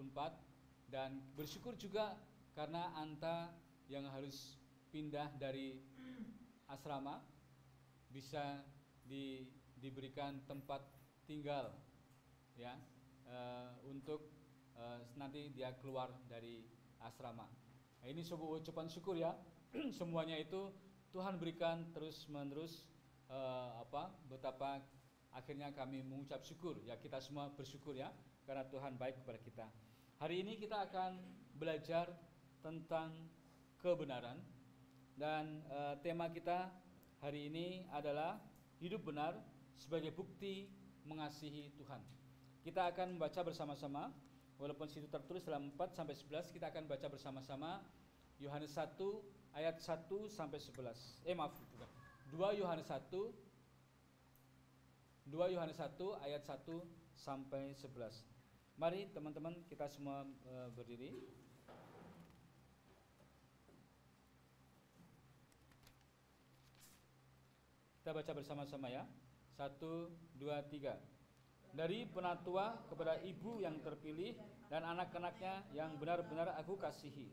Unpad, dan bersyukur juga karena Anta yang harus pindah dari asrama bisa diberikan tempat tinggal ya, untuk nanti dia keluar dari asrama. Nah, ini sebuah ucapan syukur ya. Semuanya itu Tuhan berikan terus menerus, betapa akhirnya kami mengucap syukur ya, kita semua bersyukur ya karena Tuhan baik kepada kita. Hari ini kita akan belajar tentang kebenaran, dan tema kita hari ini adalah hidup benar sebagai bukti mengasihi Tuhan. Kita akan membaca bersama-sama, walaupun situ tertulis dalam 4-11, kita akan baca bersama-sama Yohanes 1 ayat 1 sampai 11. 2 Yohanes 1 ayat 1 sampai 11. Mari teman-teman kita semua berdiri. Kita baca bersama-sama ya. 1, 2, 3. Dari penatua kepada ibu yang terpilih dan anak-anaknya yang benar-benar aku kasihi.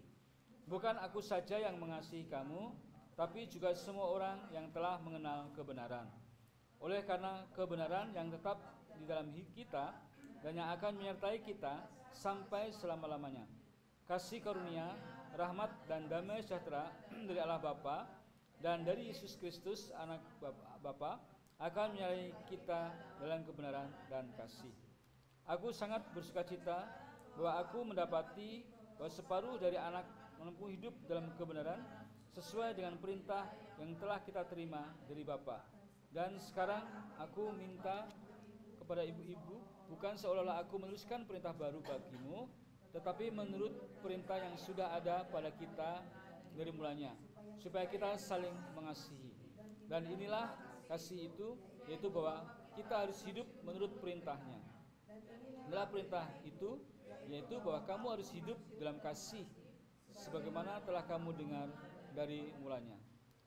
Bukan aku saja yang mengasihi kamu, tapi juga semua orang yang telah mengenal kebenaran. Oleh karena kebenaran yang tetap di dalam kita dan yang akan menyertai kita sampai selama-lamanya. Kasih karunia, rahmat dan damai sejahtera dari Allah Bapa dan dari Yesus Kristus anak Bapa akan menyertai kita dalam kebenaran dan kasih. Aku sangat bersukacita bahwa aku mendapati bahwa separuh dari anak menempuh hidup dalam kebenaran sesuai dengan perintah yang telah kita terima dari Bapa. Dan sekarang aku minta kepada ibu-ibu, bukan seolah-olah aku menuliskan perintah baru bagimu, tetapi menurut perintah yang sudah ada pada kita dari mulanya, supaya kita saling mengasihi. Dan inilah kasih itu, yaitu bahwa kita harus hidup menurut perintahnya. Inilah perintah itu, yaitu bahwa kamu harus hidup dalam kasih sebagaimana telah kamu dengar dari mulanya.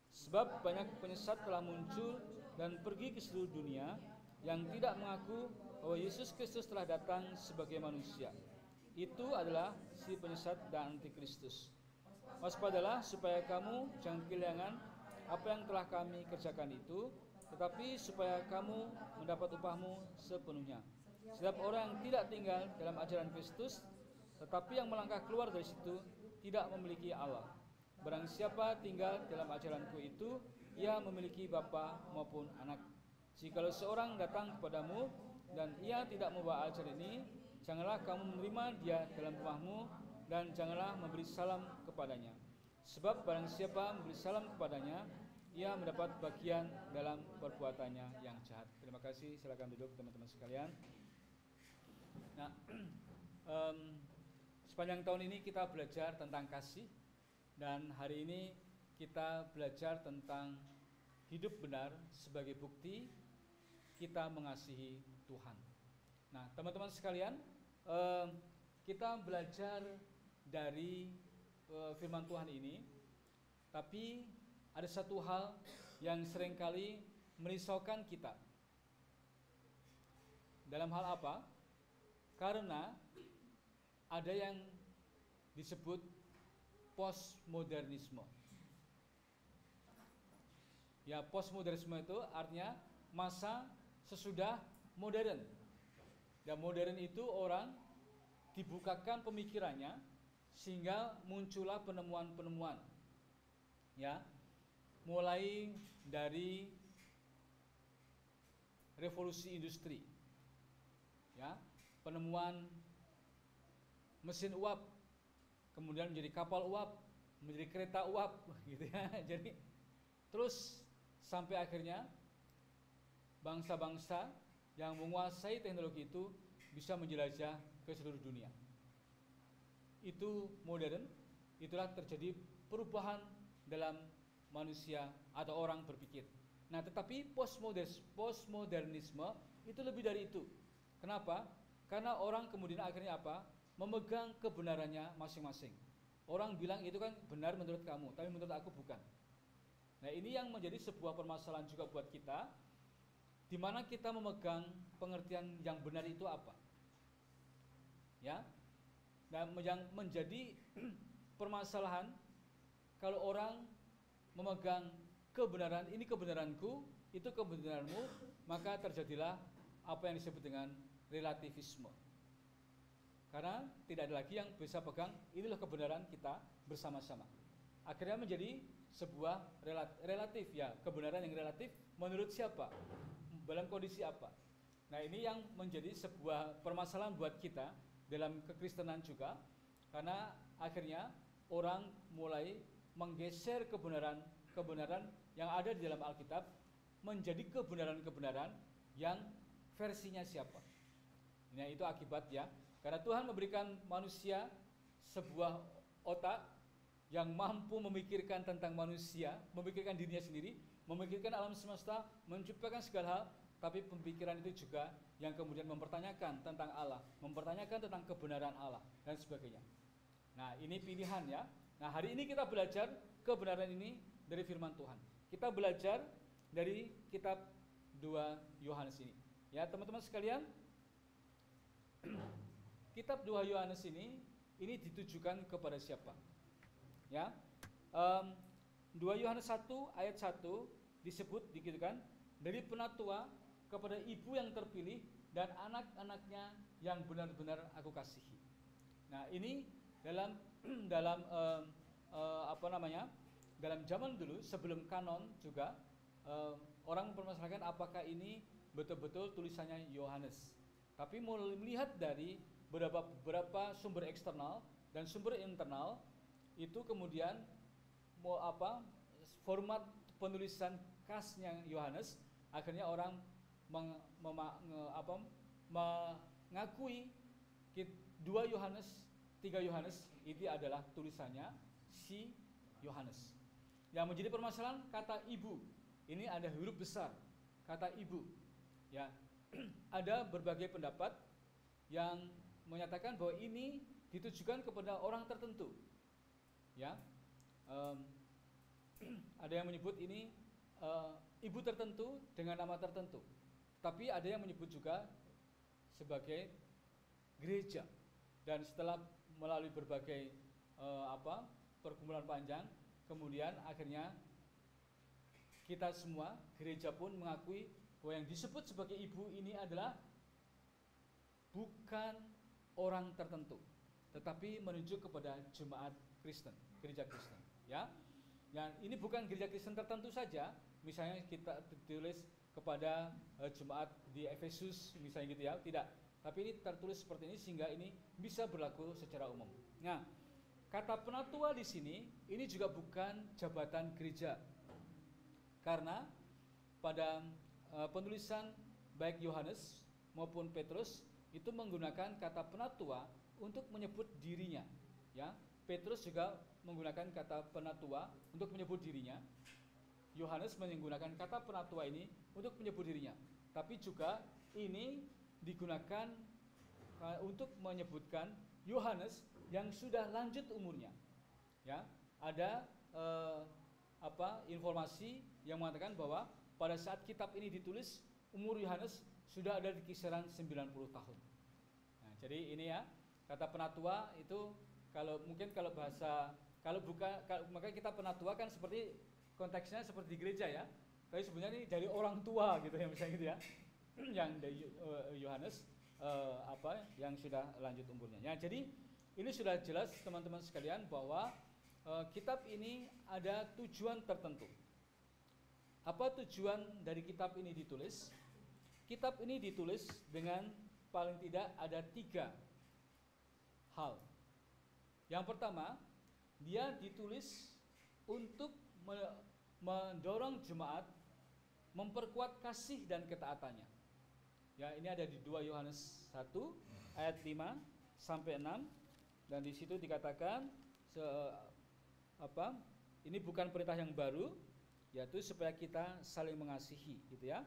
Sebab banyak penyesat telah muncul dan pergi ke seluruh dunia yang tidak mengaku bahwa Yesus Kristus telah datang sebagai manusia. Itu adalah si penyesat dan antikristus. Waspadalah supaya kamu jangan kehilangan apa yang telah kami kerjakan itu, tetapi supaya kamu mendapat upahmu sepenuhnya. Setiap orang yang tidak tinggal dalam ajaran Kristus, tetapi yang melangkah keluar dari situ, tidak memiliki Allah. Barang siapa tinggal dalam ajaranku itu, ia memiliki bapa maupun anak. Jikalau seorang datang kepadamu dan ia tidak membawa ajaran ini, janganlah kamu menerima dia dalam rumahmu dan janganlah memberi salam kepadanya. Sebab barang siapa memberi salam kepadanya, ia mendapat bagian dalam perbuatannya yang jahat. Terima kasih, silakan duduk teman-teman sekalian. Nah, sepanjang tahun ini kita belajar tentang kasih, dan hari ini kita belajar tentang hidup benar sebagai bukti kita mengasihi Tuhan. Nah, teman-teman sekalian, kita belajar dari firman Tuhan ini, tapi ada satu hal yang seringkali merisaukan kita. Dalam hal apa? Karena ada yang disebut postmodernisme. Ya, postmodernisme itu artinya masa sesudah modern. Dan modern itu orang dibukakan pemikirannya sehingga muncullah penemuan-penemuan. Ya, mulai dari revolusi industri. Ya, penemuan mesin uap, kemudian menjadi kapal uap, menjadi kereta uap gitu ya. Jadi terus sampai akhirnya bangsa-bangsa yang menguasai teknologi itu bisa menjelajah ke seluruh dunia. Itu modern, itulah terjadi perubahan dalam manusia atau orang berpikir. Nah, tetapi postmodernisme itu lebih dari itu. Kenapa? Karena orang kemudian akhirnya apa? Memegang kebenarannya masing-masing. Orang bilang itu kan benar menurut kamu, tapi menurut aku bukan. Nah, ini yang menjadi sebuah permasalahan juga buat kita, di mana kita memegang pengertian yang benar itu apa. Ya, Nah, yang menjadi permasalahan kalau orang memegang kebenaran, ini kebenaranku, itu kebenaranmu, maka terjadilah apa yang disebut dengan relativisme. Karena tidak ada lagi yang bisa pegang, inilah kebenaran kita bersama-sama. Akhirnya menjadi sebuah relatif, ya, kebenaran yang relatif menurut siapa, dalam kondisi apa. Nah, ini yang menjadi sebuah permasalahan buat kita dalam kekristenan juga, karena akhirnya orang mulai menggeser kebenaran yang ada di dalam Alkitab menjadi kebenaran-kebenaran yang versinya siapa. Nah, itu akibat, ya, karena Tuhan memberikan manusia sebuah otak yang mampu memikirkan tentang manusia, memikirkan dirinya sendiri, memikirkan alam semesta, menciptakan segala hal, tapi pemikiran itu juga yang kemudian mempertanyakan tentang Allah, mempertanyakan tentang kebenaran Allah, dan sebagainya. Nah, ini pilihan, ya. Nah, hari ini kita belajar kebenaran ini dari firman Tuhan. Kita belajar dari kitab 2 Yohanes ini. Ya, teman-teman sekalian, kitab 2 Yohanes ini ditujukan kepada siapa? Ya, 2 Yohanes 1 ayat 1 disebut gitu kan, dari penatua kepada ibu yang terpilih dan anak-anaknya yang benar-benar aku kasihi. Nah, ini dalam dalam zaman dulu sebelum kanon juga orang mempermasalahkan apakah ini betul-betul tulisannya Yohanes. Tapi melihat dari beberapa sumber eksternal dan sumber internal, itu kemudian format penulisan khasnya Yohanes, akhirnya orang mengakui 2 Yohanes, 3 Yohanes itu adalah tulisannya si Yohanes. Yang menjadi permasalahan kata ibu. Ini ada huruf besar, kata ibu. Ya, ada berbagai pendapat yang menyatakan bahwa ini ditujukan kepada orang tertentu. Ya, ada yang menyebut ini ibu tertentu dengan nama tertentu. Tapi ada yang menyebut juga sebagai gereja. Dan setelah melalui berbagai pergumulan panjang, kemudian akhirnya kita semua, gereja pun mengakui bahwa yang disebut sebagai ibu ini adalah bukan orang tertentu, tetapi menunjuk kepada jemaat Kristen, gereja Kristen, ya. Dan ini bukan gereja Kristen tertentu saja, misalnya kita ditulis kepada jemaat di Efesus misalnya gitu, ya, tidak. Tapi ini tertulis seperti ini sehingga ini bisa berlaku secara umum. Nah, kata penatua di sini ini juga bukan jabatan gereja. Karena pada penulisan baik Yohanes maupun Petrus itu menggunakan kata penatua untuk menyebut dirinya, ya. Petrus juga menggunakan kata penatua untuk menyebut dirinya. Yohanes menggunakan kata penatua ini untuk menyebut dirinya. Tapi juga ini digunakan untuk menyebutkan Yohanes yang sudah lanjut umurnya. Ya, ada informasi yang mengatakan bahwa pada saat kitab ini ditulis umur Yohanes sudah ada di kisaran 90 tahun. Nah, jadi ini, ya, kata penatua itu maka kita penatua kan seperti konteksnya seperti di gereja, ya. Tapi sebenarnya ini dari orang tua gitu ya, misalnya gitu, ya. Yang dari Yohanes yang sudah lanjut umurnya. Ya, jadi ini sudah jelas teman-teman sekalian bahwa kitab ini ada tujuan tertentu. Apa tujuan dari kitab ini ditulis? Kitab ini ditulis dengan paling tidak ada 3 hal. Yang pertama, dia ditulis untuk mendorong jemaat memperkuat kasih dan ketaatannya. Ya, ini ada di 2 Yohanes 1 ayat 5 sampai 6, dan di situ dikatakan ini bukan perintah yang baru, yaitu supaya kita saling mengasihi, gitu, ya.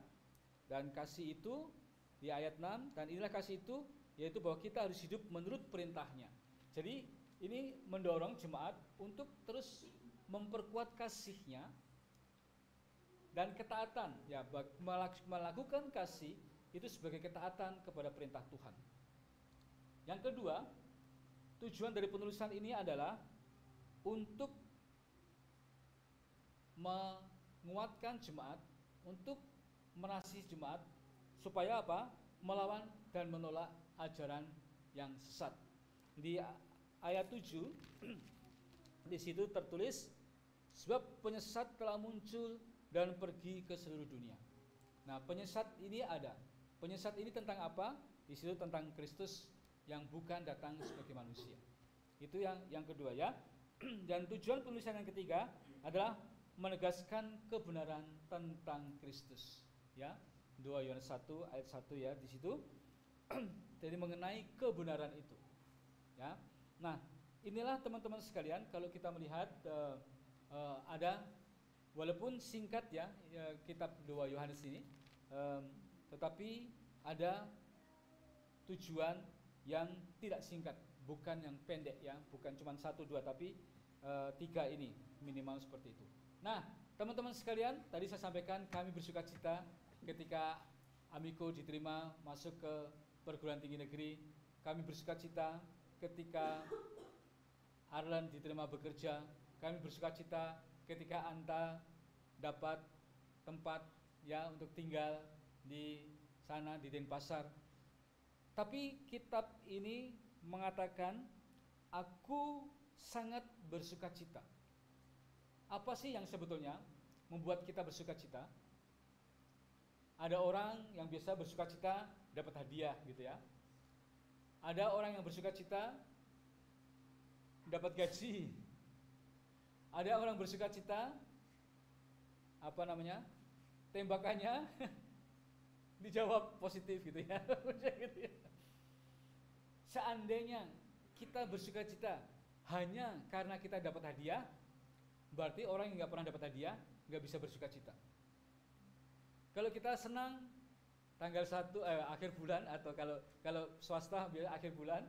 Dan kasih itu di ayat 6, dan inilah kasih itu, yaitu bahwa kita harus hidup menurut perintahnya. Jadi ini mendorong jemaat untuk terus memperkuat kasihnya dan ketaatan, ya, melakukan kasih itu sebagai ketaatan kepada perintah Tuhan. Yang kedua, tujuan dari penulisan ini adalah untuk menguatkan jemaat, untuk menasih jemaat supaya apa? Melawan dan menolak ajaran yang sesat. Di ayat 7 di situ tertulis, sebab penyesat telah muncul dan pergi ke seluruh dunia. Nah, penyesat ini ada. Penyesat ini tentang apa? Di situ tentang Kristus yang bukan datang sebagai manusia. Itu yang kedua ya. Dan tujuan penulisan yang ketiga adalah menegaskan kebenaran tentang Kristus. Ya. 2 Yohanes 1 ayat 1 ya di situ. Jadi mengenai kebenaran itu. Ya. Nah, inilah teman-teman sekalian, kalau kita melihat ada, walaupun singkat ya kitab 2 Yohanes ini, tetapi ada tujuan yang tidak singkat, bukan yang pendek ya, bukan cuma 1 2 tapi 3 ini minimal seperti itu. Nah, teman-teman sekalian, tadi saya sampaikan kami bersuka cita ketika Amiko diterima masuk ke perguruan tinggi negeri. Kami bersuka cita ketika Arlan diterima bekerja. Kami bersuka cita ketika Anta dapat tempat ya untuk tinggal di sana di Denpasar. Tapi kitab ini mengatakan, aku sangat bersuka cita. Apa sih yang sebetulnya membuat kita bersuka cita? Ada orang yang biasa bersuka cita dapat hadiah gitu ya. Ada orang yang bersuka cita dapat gaji. Ada orang bersuka cita tembakannya dijawab positif gitu ya. Seandainya kita bersuka cita hanya karena kita dapat hadiah, berarti orang yang nggak pernah dapat hadiah nggak bisa bersuka cita. Kalau kita senang tanggal 1 akhir bulan, atau kalau swasta biasa akhir bulan,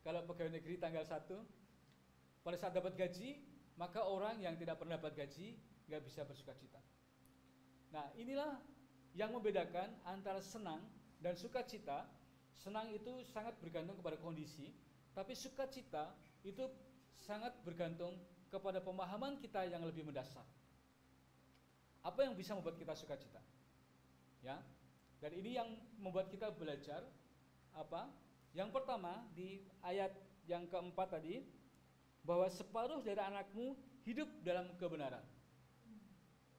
kalau pegawai negeri tanggal 1, pada saat dapat gaji, maka orang yang tidak pernah dapat gaji nggak bisa bersuka cita. Nah, inilah yang membedakan antara senang dan sukacita. Senang itu sangat bergantung kepada kondisi, tapi sukacita itu sangat bergantung kepada pemahaman kita yang lebih mendasar. Apa yang bisa membuat kita sukacita? Ya. Dan ini yang membuat kita belajar apa? Yang pertama di ayat yang keempat tadi, bahwa separuh dari anakmu hidup dalam kebenaran.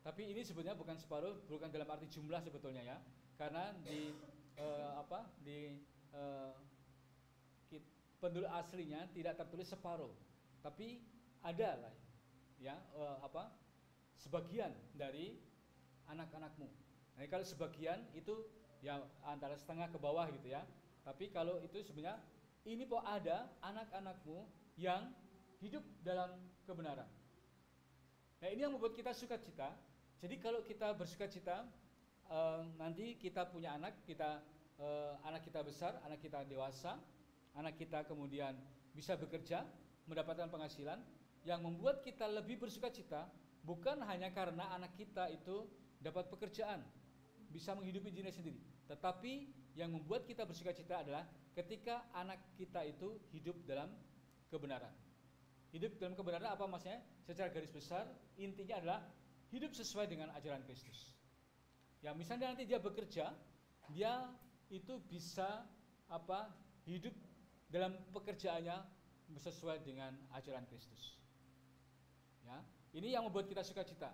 Tapi ini sebenarnya bukan separuh, bukan dalam arti jumlah sebetulnya ya, karena di penduduk aslinya tidak tertulis separuh, tapi ada lah ya sebagian dari anak-anakmu. Nah, kalau sebagian itu ya antara setengah ke bawah gitu ya. Tapi kalau itu sebenarnya ini kok ada anak-anakmu yang hidup dalam kebenaran. Nah, ini yang membuat kita sukacita. Jadi kalau kita bersukacita, nanti kita punya anak kita besar, anak kita dewasa, anak kita kemudian bisa bekerja, mendapatkan penghasilan, yang membuat kita lebih bersukacita bukan hanya karena anak kita itu dapat pekerjaan, bisa menghidupi dirinya sendiri, tetapi yang membuat kita bersukacita adalah ketika anak kita itu hidup dalam kebenaran. Hidup dalam kebenaran apa maksudnya? Secara garis besar intinya adalah hidup sesuai dengan ajaran Kristus. Ya, misalnya nanti dia bekerja, dia itu bisa hidup dalam pekerjaannya sesuai dengan ajaran Kristus. Ya, ini yang membuat kita sukacita.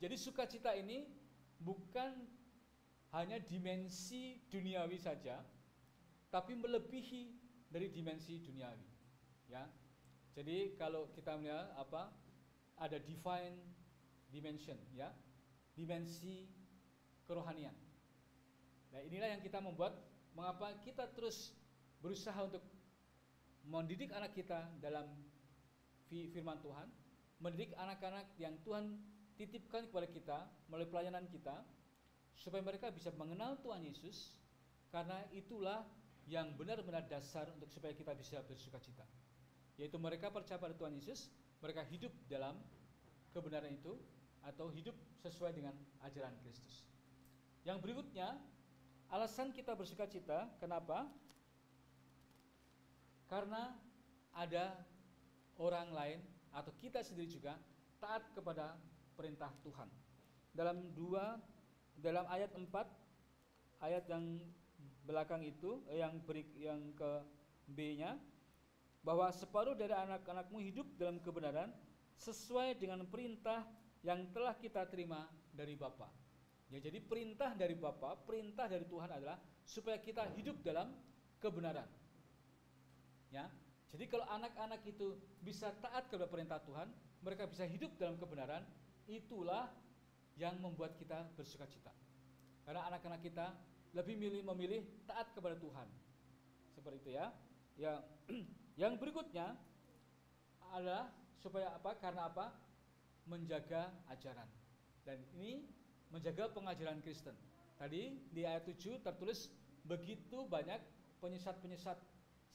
Jadi sukacita ini bukan hanya dimensi duniawi saja, tapi melebihi dari dimensi duniawi. Ya, jadi kalau kita melihat ada divine dimension, ya, dimensi kerohanian. Nah, inilah yang kita membuat mengapa kita terus berusaha untuk mendidik anak kita dalam firman Tuhan, mendidik anak-anak yang Tuhan titipkan kepada kita melalui pelayanan kita, supaya mereka bisa mengenal Tuhan Yesus, karena itulah yang benar-benar dasar untuk supaya kita bisa bersukacita. Yaitu mereka percaya pada Tuhan Yesus, mereka hidup dalam kebenaran itu, atau hidup sesuai dengan ajaran Kristus. Yang berikutnya, alasan kita bersukacita, kenapa? Karena ada orang lain atau kita sendiri juga taat kepada perintah Tuhan. Dalam ayat 4, ayat yang belakang itu, yang ke B-nya, bahwa separuh dari anak-anakmu hidup dalam kebenaran sesuai dengan perintah yang telah kita terima dari Bapa. Ya, jadi perintah dari Bapa, perintah dari Tuhan adalah supaya kita hidup dalam kebenaran. Ya, jadi kalau anak-anak itu bisa taat kepada perintah Tuhan, mereka bisa hidup dalam kebenaran, itulah yang membuat kita bersukacita. Karena anak-anak kita lebih memilih taat kepada Tuhan. Seperti itu ya. Ya, yang berikutnya adalah supaya apa? Karena apa? Menjaga ajaran. Dan ini menjaga pengajaran Kristen. Tadi di ayat 7 tertulis begitu banyak penyesat-penyesat.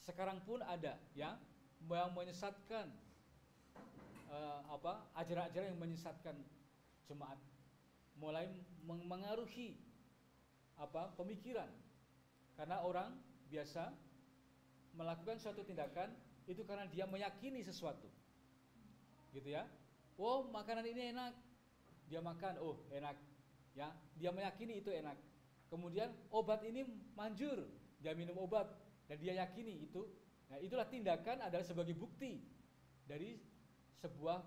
Sekarang pun ada ya yang menyesatkan ajaran-ajaran yang menyesatkan jemaat, mulai mengaruhi pemikiran. Karena orang biasa melakukan suatu tindakan itu karena dia meyakini sesuatu, gitu ya. Oh, makanan ini enak, dia makan, oh enak, ya. Dia meyakini itu enak. Kemudian obat ini manjur, dia minum obat dan dia yakini itu. Nah, itulah tindakan adalah sebagai bukti dari sebuah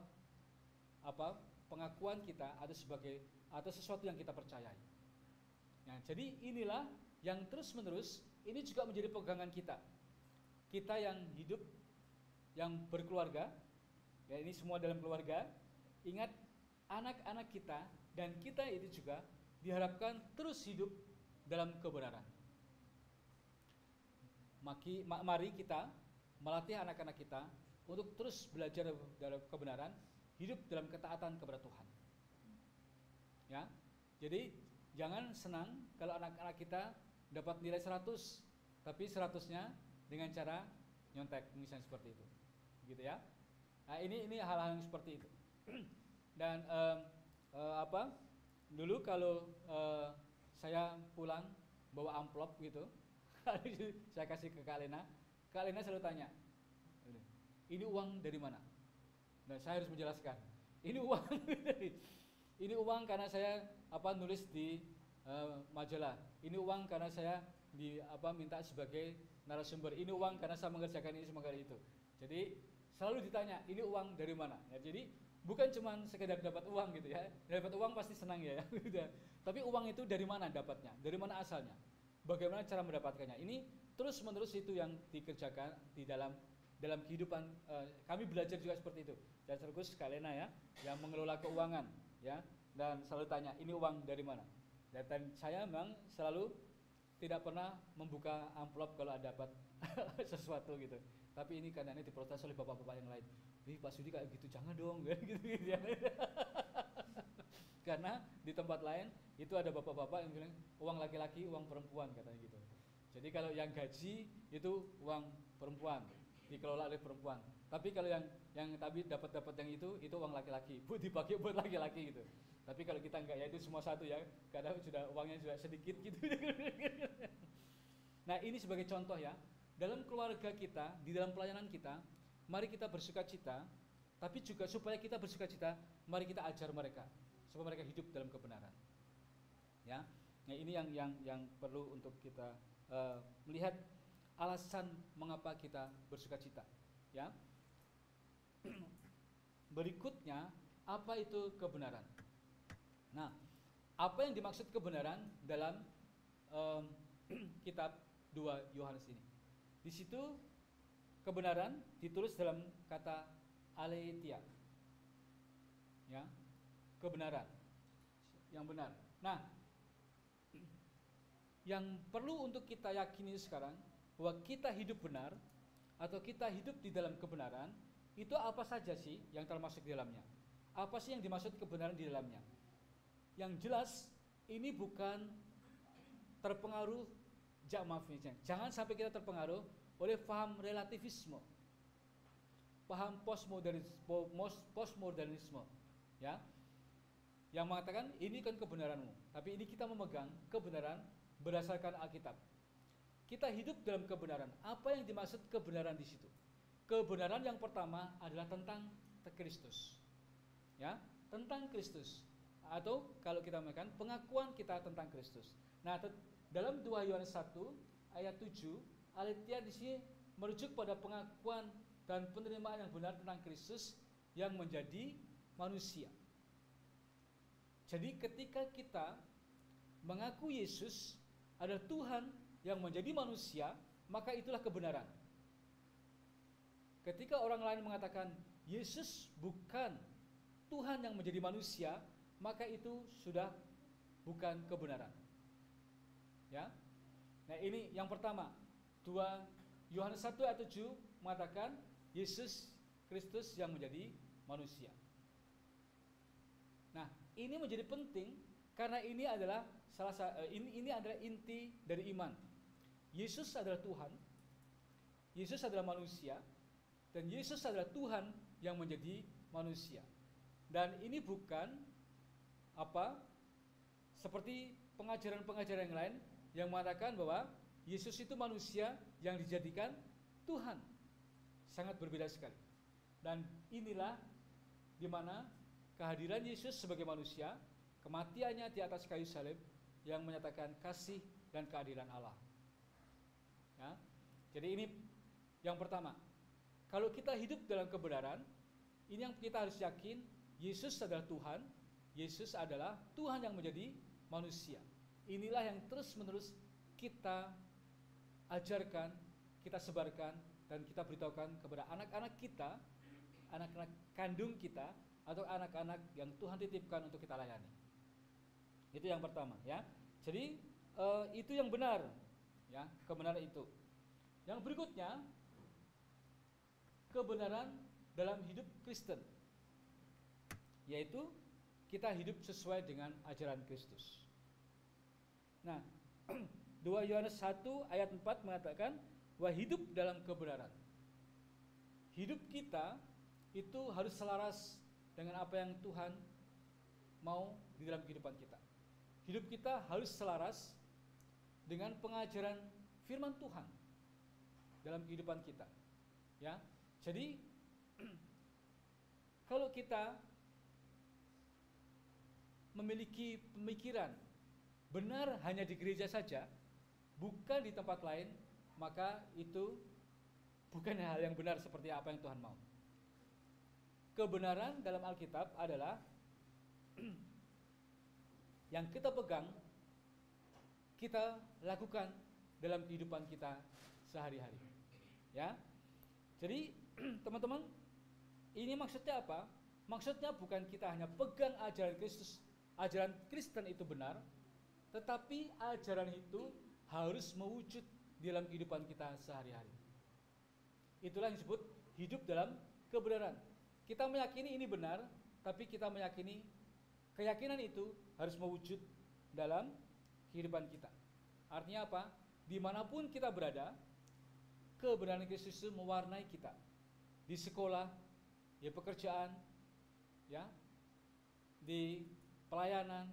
pengakuan kita atau sesuatu yang kita percayai. Nah, jadi inilah yang terus-menerus ini juga menjadi pegangan kita. Kita yang hidup, yang berkeluarga, ya ini semua dalam keluarga, ingat anak-anak kita dan kita itu juga diharapkan terus hidup dalam kebenaran. Mari kita melatih anak-anak kita untuk terus belajar dalam kebenaran, hidup dalam ketaatan kepada Tuhan. Ya, jadi jangan senang kalau anak-anak kita dapat nilai 100, tapi 100-nya dengan cara nyontek, misalnya seperti itu, gitu ya. Nah, ini hal-hal yang seperti itu. Dan dulu kalau saya pulang bawa amplop gitu, saya kasih ke Kak Lena selalu tanya, ini uang dari mana? Nah, saya harus menjelaskan, ini uang karena saya nulis di majalah, ini uang karena saya minta sebagai narasumber, ini uang karena saya mengerjakan ini mengerjakan itu. Jadi selalu ditanya, ini uang dari mana? Ya, jadi bukan cuma sekedar dapat uang gitu ya. Dapat uang pasti senang ya. Tapi uang itu dari mana dapatnya? Dari mana asalnya? Bagaimana cara mendapatkannya? Ini terus-menerus itu yang dikerjakan di dalam kehidupan. Kami belajar juga seperti itu. Dan terus Kalena ya, yang mengelola keuangan ya, dan selalu tanya, ini uang dari mana? Dan saya memang selalu tidak pernah membuka amplop kalau dapat sesuatu gitu. Tapi ini karena ini diprotes oleh bapak-bapak yang lain. Pak Sudi kayak gitu, jangan dong, gitu ya. Karena di tempat lain itu ada bapak-bapak yang bilang uang laki-laki, uang perempuan katanya gitu. Jadi kalau yang gaji itu uang perempuan, dikelola oleh perempuan. Tapi kalau yang tapi dapat yang itu uang laki-laki, dipakai buat laki-laki gitu. Tapi kalau kita enggak, ya itu semua satu ya, kadang sudah uangnya sudah sedikit gitu. Nah, ini sebagai contoh ya, dalam keluarga kita, di dalam pelayanan kita, mari kita bersukacita, tapi juga supaya kita bersukacita, mari kita ajar mereka supaya mereka hidup dalam kebenaran. Ya, nah ini yang perlu untuk kita melihat alasan mengapa kita bersukacita. Ya, berikutnya apa itu kebenaran? Nah, apa yang dimaksud kebenaran dalam kitab 2 Yohanes ini? Di situ kebenaran ditulis dalam kata aletheia. Ya, kebenaran yang benar. Nah, yang perlu untuk kita yakini sekarang bahwa kita hidup benar atau kita hidup di dalam kebenaran, itu apa saja sih yang termasuk di dalamnya? Apa sih yang dimaksud kebenaran di dalamnya? Yang jelas ini bukan terpengaruh, jangan sampai kita terpengaruh oleh paham relativisme, paham postmodernisme, ya, yang mengatakan ini kan kebenaranmu, tapi ini kita memegang kebenaran berdasarkan Alkitab. Kita hidup dalam kebenaran. Apa yang dimaksud kebenaran di situ? Kebenaran yang pertama adalah tentang Kristus. Ya, tentang Kristus. Atau kalau kita mengatakan pengakuan kita tentang Kristus. Nah, dalam 2 Yohanes 1 ayat 7, Aletheia di sini merujuk pada pengakuan dan penerimaan yang benar tentang Kristus yang menjadi manusia. Jadi ketika kita mengaku Yesus adalah Tuhan yang menjadi manusia, maka itulah kebenaran. Ketika orang lain mengatakan Yesus bukan Tuhan yang menjadi manusia, maka itu sudah bukan kebenaran. Ya. Nah, ini yang pertama. 2 Yohanes 1 ayat 7 mengatakan Yesus Kristus yang menjadi manusia. Nah, ini menjadi penting karena ini adalah ini adalah inti dari iman. Yesus adalah Tuhan. Yesus adalah manusia dan Yesus adalah Tuhan yang menjadi manusia. Dan ini bukan seperti pengajaran-pengajaran yang lain yang mengatakan bahwa Yesus itu manusia yang dijadikan Tuhan. Sangat berbeda sekali. Dan inilah di mana kehadiran Yesus sebagai manusia, kematiannya di atas kayu salib yang menyatakan kasih dan keadilan Allah. Ya. Jadi ini yang pertama. Kalau kita hidup dalam kebenaran, ini yang kita harus yakin, Yesus adalah Tuhan, Yesus adalah Tuhan yang menjadi manusia. Inilah yang terus-menerus kita ajarkan, kita sebarkan, dan kita beritahukan kepada anak-anak kita, anak-anak kandung kita, atau anak-anak yang Tuhan titipkan untuk kita layani. Itu yang pertama, ya. Jadi itu yang benar, ya, kebenaran itu. Yang berikutnya, kebenaran dalam hidup Kristen, yaitu kita hidup sesuai dengan ajaran Kristus. Nah, 2 Yohanes 1 ayat 4 mengatakan bahwa hidup dalam kebenaran. Hidup kita itu harus selaras dengan apa yang Tuhan mau di dalam kehidupan kita. Hidup kita harus selaras dengan pengajaran firman Tuhan dalam kehidupan kita. Ya. Jadi kalau kita memiliki pemikiran benar hanya di gereja saja, bukan di tempat lain, maka itu bukan hal yang benar seperti apa yang Tuhan mau. Kebenaran dalam Alkitab adalah yang kita pegang, kita lakukan dalam kehidupan kita sehari-hari. Ya. Jadi teman-teman, ini maksudnya apa? Maksudnya bukan kita hanya pegang ajaran Kristus, ajaran Kristen itu benar, tetapi ajaran itu harus mewujud di dalam kehidupan kita sehari-hari. Itulah yang disebut hidup dalam kebenaran. Kita meyakini ini benar, tapi kita meyakini keyakinan itu harus mewujud dalam kehidupan kita. Artinya apa? Dimanapun kita berada, kebenaran Kristus itu mewarnai kita. Di sekolah, di pekerjaan, ya, di pelayanan,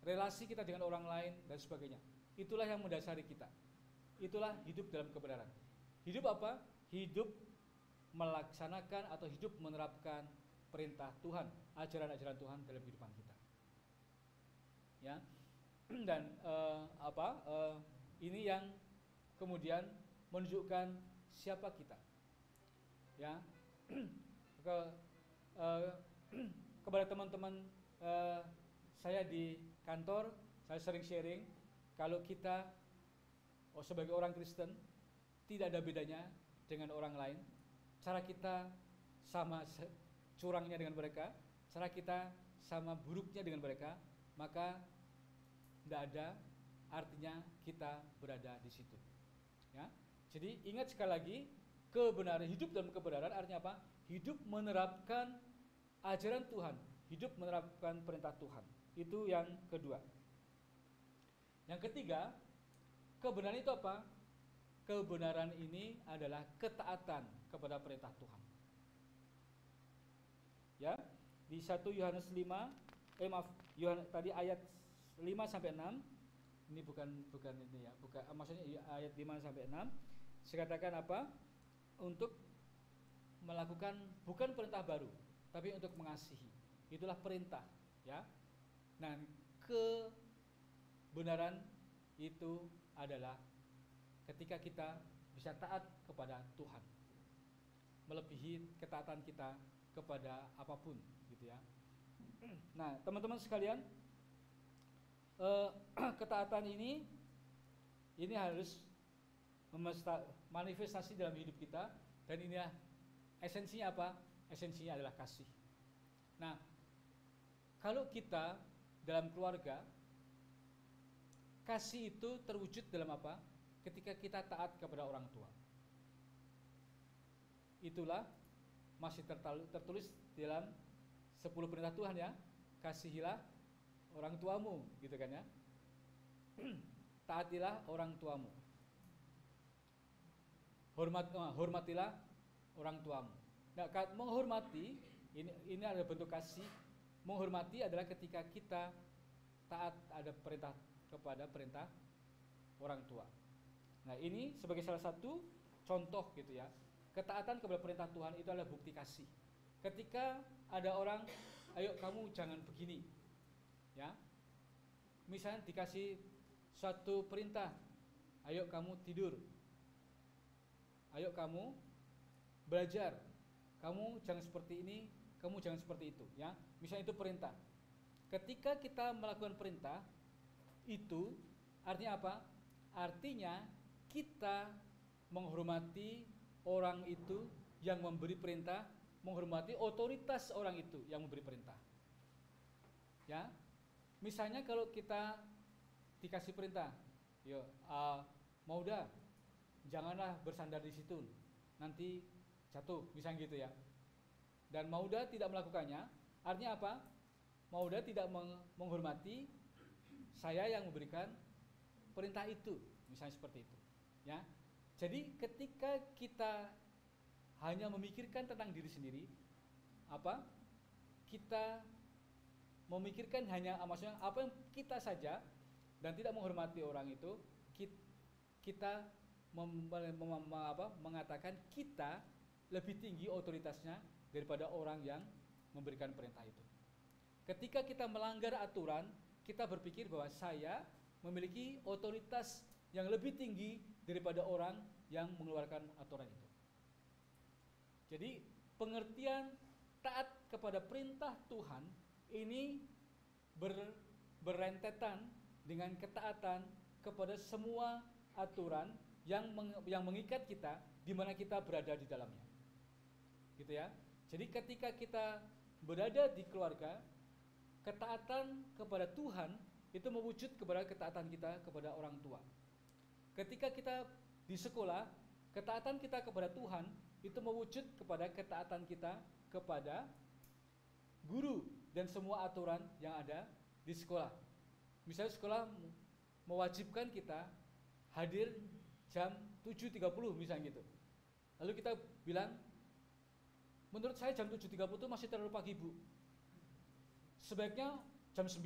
relasi kita dengan orang lain, dan sebagainya. Itulah yang mendasari kita. Itulah hidup dalam kebenaran. Hidup apa? Hidup melaksanakan atau hidup menerapkan perintah Tuhan, ajaran-ajaran Tuhan dalam kehidupan kita. Ya, dan ini yang kemudian menunjukkan siapa kita. Ya, kepada teman-teman saya di kantor, saya sering sharing kalau kita sebagai orang Kristen tidak ada bedanya dengan orang lain. Cara kita sama curangnya dengan mereka, cara kita sama buruknya dengan mereka, maka tidak ada artinya kita berada di situ. Ya, jadi ingat sekali lagi, kebenaran, hidup dalam kebenaran artinya apa? Hidup menerapkan ajaran Tuhan, hidup menerapkan perintah Tuhan. Itu yang kedua. Yang ketiga, kebenaran itu apa? Kebenaran ini adalah ketaatan kepada perintah Tuhan. Ya, di 1 Yohanes 5, tadi ayat 5 sampai 6. Ini bukan ini ya, bukan maksudnya ayat 5 sampai 6. Saya katakan apa? Untuk melakukan bukan perintah baru, tapi untuk mengasihi. Itulah perintah, ya. Nah, kebenaran itu adalah ketika kita bisa taat kepada Tuhan, melebihi ketaatan kita kepada apapun, gitu ya. Nah, teman-teman sekalian, ketaatan ini harus manifestasi dalam hidup kita, dan ini esensinya apa? Esensinya adalah kasih. Nah, kalau kita dalam keluarga, kasih itu terwujud dalam apa? Ketika kita taat kepada orang tua. Itulah masih tertulis dalam 10 perintah Tuhan, ya. Kasihilah orang tuamu, gitu kan, ya. Taatilah orang tuamu. Hormatilah orang tuamu. Nah, menghormati ini adalah bentuk kasih. Menghormati adalah ketika kita taat ada perintah kepada perintah orang tua. Nah, ini sebagai salah satu contoh, gitu ya. Ketaatan kepada perintah Tuhan itu adalah bukti kasih. Ketika ada orang, ayo kamu jangan begini, ya. Misalnya dikasih suatu perintah, ayo kamu tidur, ayo kamu belajar, kamu jangan seperti ini, kamu jangan seperti itu, ya. Misalnya itu perintah. Ketika kita melakukan perintah itu artinya apa? Artinya kita menghormati orang itu yang memberi perintah, menghormati otoritas orang itu yang memberi perintah, ya. Misalnya kalau kita dikasih perintah, yo, Mauda, janganlah bersandar di situ, nanti jatuh, misalnya gitu, ya. Dan Mauda tidak melakukannya, artinya apa? Mauda tidak menghormati saya yang memberikan perintah itu, misalnya seperti itu, ya. Jadi ketika kita hanya memikirkan tentang diri sendiri, apa? Kita memikirkan maksudnya apa yang kita saja dan tidak menghormati orang itu, kita mengatakan kita lebih tinggi otoritasnya daripada orang yang memberikan perintah itu. Ketika kita melanggar aturan, kita berpikir bahwa saya memiliki otoritas yang lebih tinggi daripada orang yang mengeluarkan aturan itu. Jadi pengertian taat kepada perintah Tuhan ini berentetan dengan ketaatan kepada semua aturan yang mengikat kita di mana kita berada di dalamnya, gitu ya. Jadi ketika kita berada di keluarga, ketaatan kepada Tuhan itu mewujud kepada ketaatan kita kepada orang tua. Ketika kita di sekolah, ketaatan kita kepada Tuhan itu mewujud kepada ketaatan kita kepada guru dan semua aturan yang ada di sekolah. Misalnya sekolah mewajibkan kita hadir jam 7.30 misalnya gitu. Lalu kita bilang, menurut saya jam 7.30 itu masih terlalu pagi, Bu. Sebaiknya jam 9.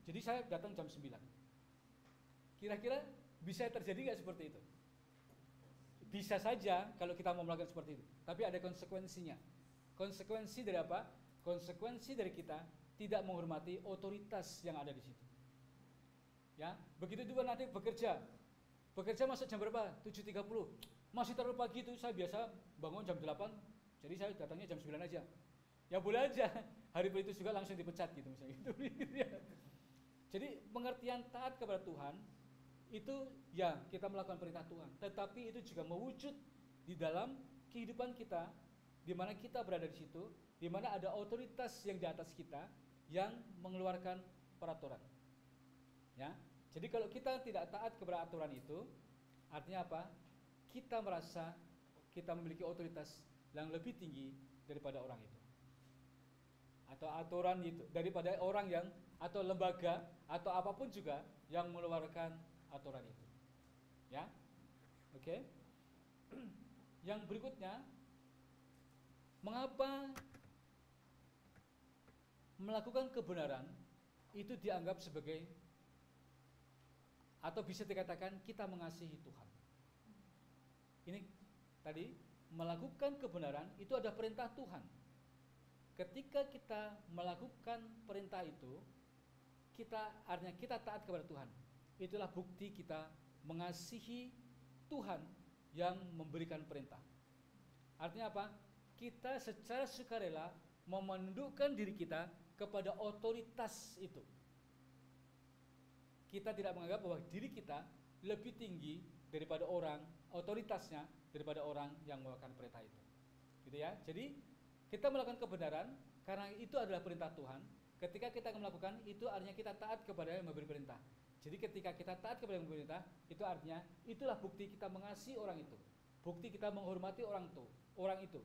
Jadi saya datang jam 9. Kira-kira bisa terjadi nggak seperti itu? Bisa saja kalau kita mau melakukan seperti itu, tapi ada konsekuensinya. Konsekuensi dari apa? Konsekuensi dari kita tidak menghormati otoritas yang ada di situ. Ya, begitu juga nanti bekerja. Bekerja masuk jam berapa? 7.30. Masih terlalu pagi itu, saya biasa bangun jam 8, jadi saya datangnya jam 9 aja. Ya boleh aja. Hari itu juga langsung dipecat gitu misalnya gitu. Jadi pengertian taat kepada Tuhan itu ya kita melakukan perintah Tuhan, tetapi itu juga mewujud di dalam kehidupan kita, di mana kita berada di situ, di mana ada otoritas yang di atas kita yang mengeluarkan peraturan. Ya, jadi kalau kita tidak taat kepada aturan itu, artinya apa? Kita merasa kita memiliki otoritas yang lebih tinggi daripada orang itu, atau aturan itu daripada orang yang atau lembaga atau apapun juga yang mengeluarkan aturan itu. Ya, oke. Yang berikutnya, mengapa melakukan kebenaran itu dianggap sebagai atau bisa dikatakan kita mengasihi Tuhan. Ini tadi melakukan kebenaran itu ada perintah Tuhan. Ketika kita melakukan perintah itu, artinya kita taat kepada Tuhan. Itulah bukti kita mengasihi Tuhan yang memberikan perintah. Artinya apa? Kita secara sukarela memundukkan diri kita kepada otoritas itu. Kita tidak menganggap bahwa diri kita lebih tinggi daripada orang, otoritasnya daripada orang yang melakukan perintah itu. Gitu ya. Jadi kita melakukan kebenaran karena itu adalah perintah Tuhan. Ketika kita melakukan itu artinya kita taat kepada yang memberi perintah. Jadi ketika kita taat kepada yang memberi perintah, itu artinya itulah bukti kita mengasihi orang itu. Bukti kita menghormati orang itu.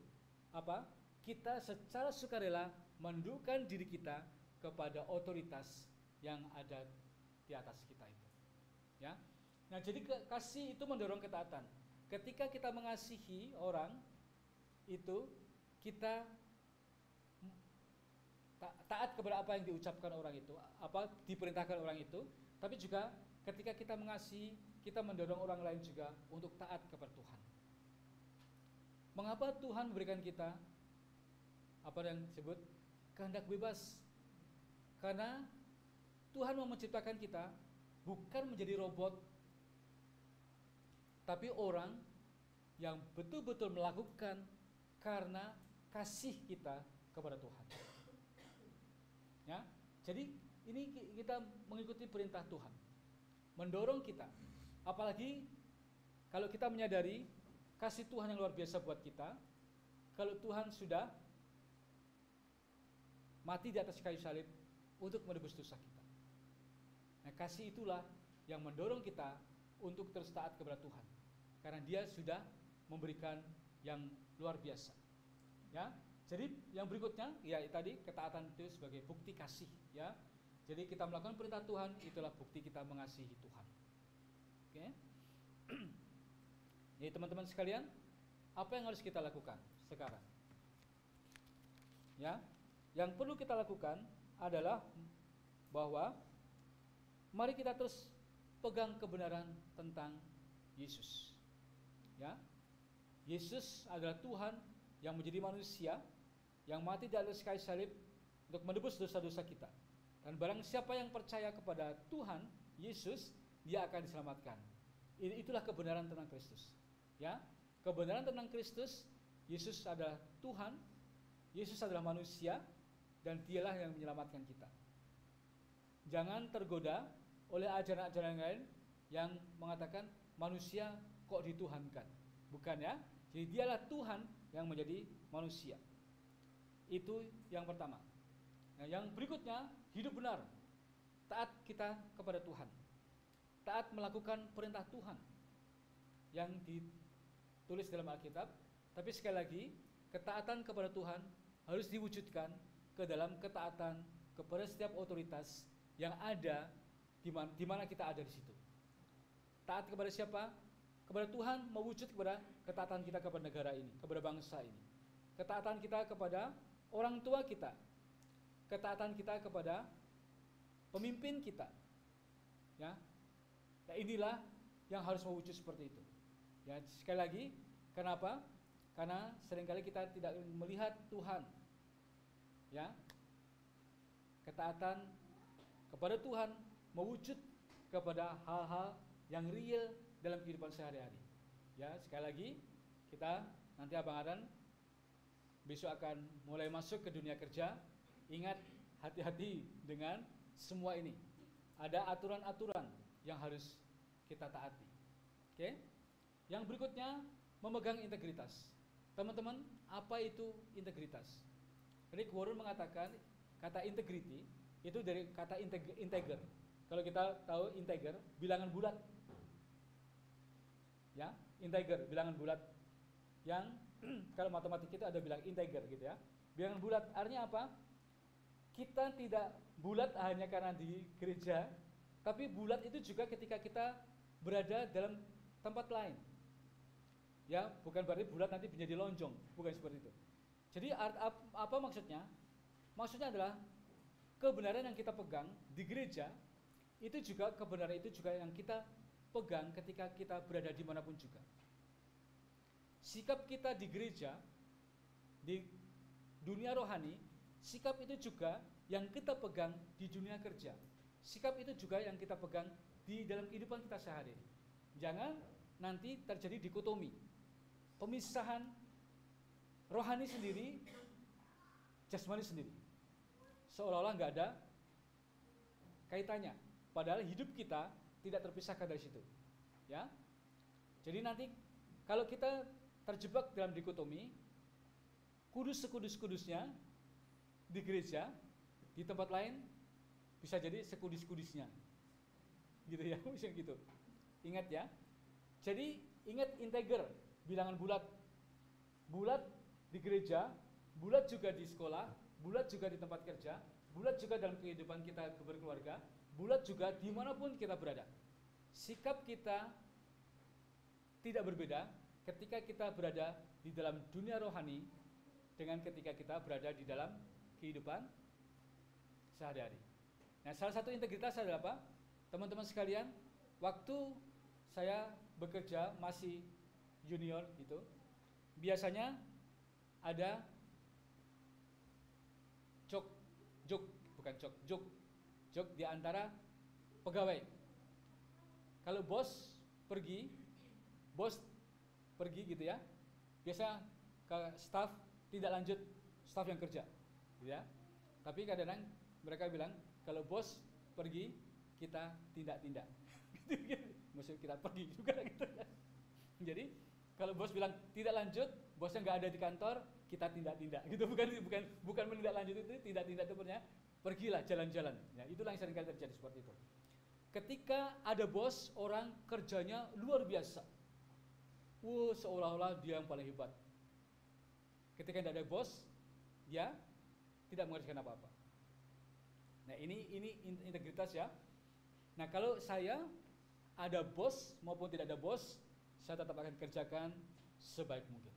Apa? Kita secara sukarela mendukung diri kita kepada otoritas yang ada di atas kita itu. Ya. Nah, jadi kasih itu mendorong ketaatan. Ketika kita mengasihi orang itu, kita taat kepada apa yang diucapkan orang itu, apa diperintahkan orang itu, tapi juga ketika kita mengasihi, kita mendorong orang lain juga untuk taat kepada Tuhan. Mengapa Tuhan memberikan kita apa yang disebut kehendak bebas? Karena Tuhan mau menciptakan kita bukan menjadi robot, tapi orang yang betul-betul melakukan karena kasih kita kepada Tuhan. Ya, jadi ini kita mengikuti perintah Tuhan, mendorong kita. Apalagi kalau kita menyadari kasih Tuhan yang luar biasa buat kita, kalau Tuhan sudah mati di atas kayu salib untuk menebus dosa kita. Nah, kasih itulah yang mendorong kita untuk terus taat kepada Tuhan, karena Dia sudah memberikan yang luar biasa. Ya, jadi yang berikutnya, ya tadi ketaatan itu sebagai bukti kasih. Ya, jadi kita melakukan perintah Tuhan, itulah bukti kita mengasihi Tuhan. Oke. Jadi teman-teman sekalian, apa yang harus kita lakukan sekarang? Ya, yang perlu kita lakukan adalah bahwa mari kita terus pegang kebenaran tentang Yesus. Ya, Yesus adalah Tuhan yang menjadi manusia, yang mati di atas kayu salib untuk menebus dosa-dosa kita. Dan barang siapa yang percaya kepada Tuhan Yesus, dia akan diselamatkan. Itulah kebenaran tentang Kristus. Ya, kebenaran tentang Kristus, Yesus adalah Tuhan, Yesus adalah manusia, dan Dialah yang menyelamatkan kita. Jangan tergoda oleh ajaran-ajaran lain yang mengatakan manusia kok dituhankan. Bukan ya. Jadi Dialah Tuhan yang menjadi manusia. Itu yang pertama. Nah, yang berikutnya, hidup benar. Taat kita kepada Tuhan. Taat melakukan perintah Tuhan yang ditulis dalam Alkitab. Tapi sekali lagi, ketaatan kepada Tuhan harus diwujudkan ke dalam ketaatan kepada setiap otoritas yang ada di mana kita ada di situ. Taat kepada siapa? Kepada Tuhan, mewujud kepada ketaatan kita kepada negara ini, kepada bangsa ini. Ketaatan kita kepada orang tua kita. Ketaatan kita kepada pemimpin kita. Ya. Nah, inilah yang harus mewujud seperti itu. Ya, sekali lagi, kenapa? Karena seringkali kita tidak melihat Tuhan. Ya. Ketaatan kepada Tuhan mewujud kepada hal-hal yang real dalam kehidupan sehari-hari. Ya, sekali lagi kita nanti Abang Adan besok akan mulai masuk ke dunia kerja. Ingat, hati-hati dengan semua ini. Ada aturan-aturan yang harus kita taati. Oke? Yang berikutnya, memegang integritas. Teman-teman, apa itu integritas? Rick Warren mengatakan kata integrity itu dari kata integer. Kalau kita tahu integer, bilangan bulat. Ya, integer, bilangan bulat. Yang kalau matematik itu ada bilang integer gitu ya. Bilangan bulat artinya apa? Kita tidak bulat hanya karena di gereja, tapi bulat itu juga ketika kita berada dalam tempat lain. Ya, bukan berarti bulat nanti menjadi lonjong, bukan seperti itu. Jadi apa maksudnya? Maksudnya adalah kebenaran yang kita pegang di gereja itu juga kebenaran itu juga yang kita pegang ketika kita berada dimanapun juga. sikap kita di gereja, di dunia rohani, sikap itu juga yang kita pegang di dunia kerja. Sikap itu juga yang kita pegang di dalam kehidupan kita sehari. Jangan nanti terjadi dikotomi, pemisahan rohani sendiri, jasmani sendiri, seolah-olah nggak ada kaitannya. Padahal hidup kita tidak terpisahkan dari situ, ya. Jadi nanti kalau kita terjebak dalam dikotomi, kudus sekudus-kudusnya di gereja, di tempat lain bisa jadi sekudus-kudusnya, gitu ya, bisa gitu. Ingat ya. Jadi ingat integer, bilangan bulat, bulat di gereja, bulat juga di sekolah, bulat juga di tempat kerja, bulat juga dalam kehidupan kita berkeluarga, bulat juga dimanapun kita berada. Sikap kita tidak berbeda ketika kita berada di dalam dunia rohani dengan ketika kita berada di dalam kehidupan sehari-hari. Nah, salah satu integritas adalah apa? Teman-teman sekalian, waktu saya bekerja masih junior gitu, biasanya ada jok di antara pegawai. Kalau bos pergi gitu ya, biasa ke staff tidak lanjut, staff yang kerja, gitu ya. Tapi kadang-kadang mereka bilang kalau bos pergi kita tindak-tindak, maksud kita pergi juga gitu ya. Jadi kalau bos bilang tidak lanjut, bosnya nggak ada di kantor, kita tindak-tindak gitu, bukan menindaklanjut itu, tindak-tindak itu punya pergilah jalan-jalan. Ya, itulah yang sering kali terjadi seperti itu. Ketika ada bos, orang kerjanya luar biasa, seolah-olah dia yang paling hebat. Ketika tidak ada bos, dia tidak mengerjakan apa-apa. Nah, ini integritas ya. Nah, kalau saya ada bos maupun tidak ada bos, saya tetap akan kerjakan sebaik mungkin.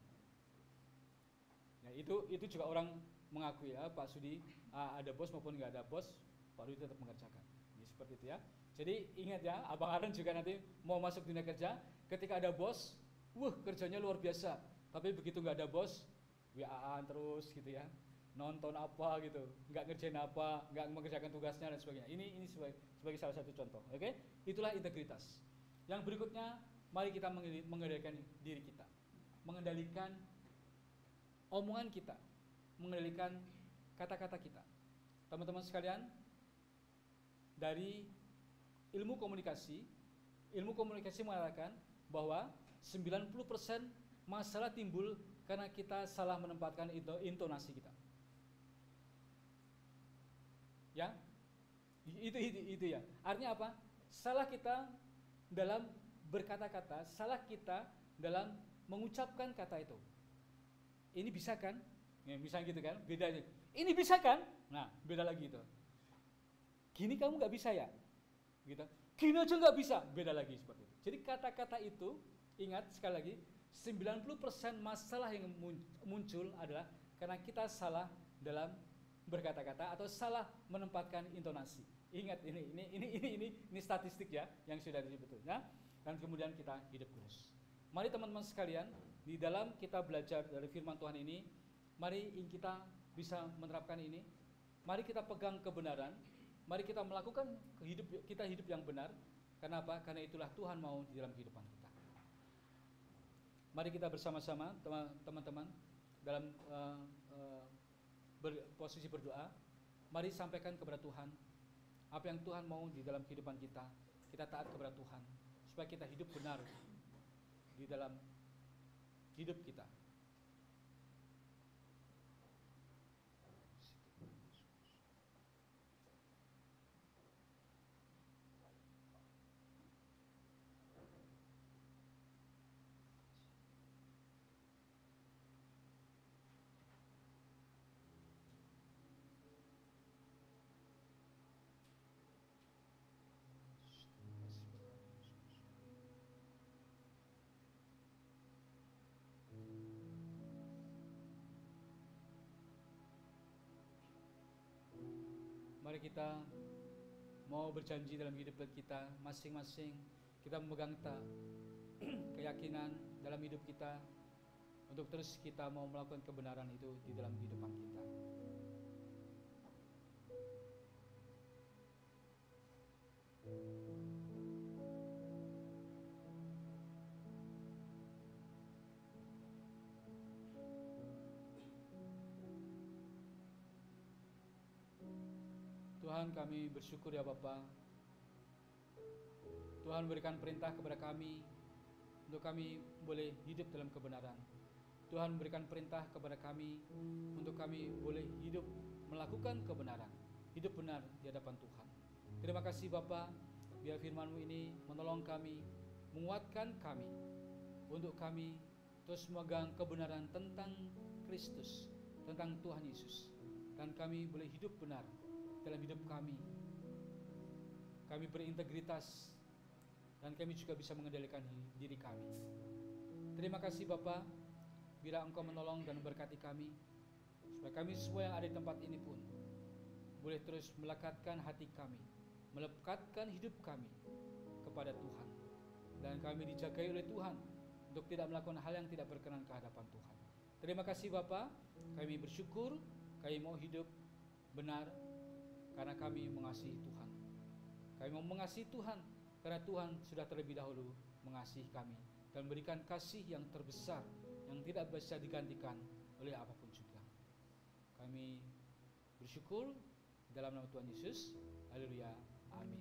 Nah, itu juga orang mengakui ya, Pak Sudi, ada bos maupun nggak ada bos, Pak Sudi tetap mengerjakan. Ini seperti itu ya. Jadi ingat ya, Abang Aaron juga nanti mau masuk dunia kerja, ketika ada bos, kerjanya luar biasa. Tapi begitu nggak ada bos, WA-an terus gitu ya, nonton apa gitu, nggak ngerjain apa, nggak mengerjakan tugasnya dan sebagainya. Ini sebagai salah satu contoh. Oke? Itulah integritas. Yang berikutnya, mari kita mengendalikan diri kita, mengendalikan omongan kita, mengendalikan kata-kata kita. Teman-teman sekalian, dari ilmu komunikasi mengatakan bahwa 90% masalah timbul karena kita salah menempatkan intonasi kita. Ya, itu ya. Artinya apa? Salah kita dalam berkata-kata, salah kita dalam mengucapkan kata itu. Ini bisa kan? Ya, misalnya gitu kan? Bedanya. Ini bisa kan? Nah, beda lagi itu. Gini kamu nggak bisa ya? Gitu. Gini aja nggak bisa, beda lagi seperti itu. Jadi kata-kata itu, ingat sekali lagi, 90% masalah yang muncul adalah karena kita salah dalam berkata-kata atau salah menempatkan intonasi. Ingat ini statistik ya yang sudah disebut ya. Dan kemudian kita hidup kudus. Mari teman-teman sekalian, di dalam kita belajar dari firman Tuhan ini, mari kita bisa menerapkan ini. Mari kita pegang kebenaran. Mari kita melakukan hidup yang benar. Karena apa? Karena itulah Tuhan mau di dalam kehidupan kita. Mari kita bersama-sama teman-teman dalam posisi berdoa. Mari sampaikan kepada Tuhan apa yang Tuhan mau di dalam kehidupan kita. Kita taat kepada Tuhan supaya kita hidup benar di dalam hidup kita. Mari kita mau berjanji dalam hidup kita masing-masing. Kita memegang keyakinan dalam hidup kita untuk terus kita mau melakukan kebenaran itu di dalam kehidupan kita. Tuhan, kami bersyukur ya Bapa. Tuhan berikan perintah kepada kami untuk kami boleh hidup dalam kebenaran. Tuhan berikan perintah kepada kami untuk kami boleh hidup melakukan kebenaran, hidup benar di hadapan Tuhan. Terima kasih Bapa, biar firman-Mu ini menolong kami, menguatkan kami untuk kami terus memegang kebenaran tentang Kristus, tentang Tuhan Yesus, dan kami boleh hidup benar dalam hidup kami. Kami berintegritas dan kami juga bisa mengendalikan diri kami. Terima kasih Bapa, bila Engkau menolong dan memberkati kami, supaya kami semua yang ada di tempat ini pun boleh terus melekatkan hati kami, melekatkan hidup kami kepada Tuhan, dan kami dijagai oleh Tuhan untuk tidak melakukan hal yang tidak berkenan ke hadapan Tuhan. Terima kasih Bapa, kami bersyukur, kami mau hidup benar karena kami mengasihi Tuhan. Kami mau mengasihi Tuhan karena Tuhan sudah terlebih dahulu mengasihi kami dan memberikan kasih yang terbesar yang tidak bisa digantikan oleh apapun juga. Kami bersyukur dalam nama Tuhan Yesus. Haleluya. Amin.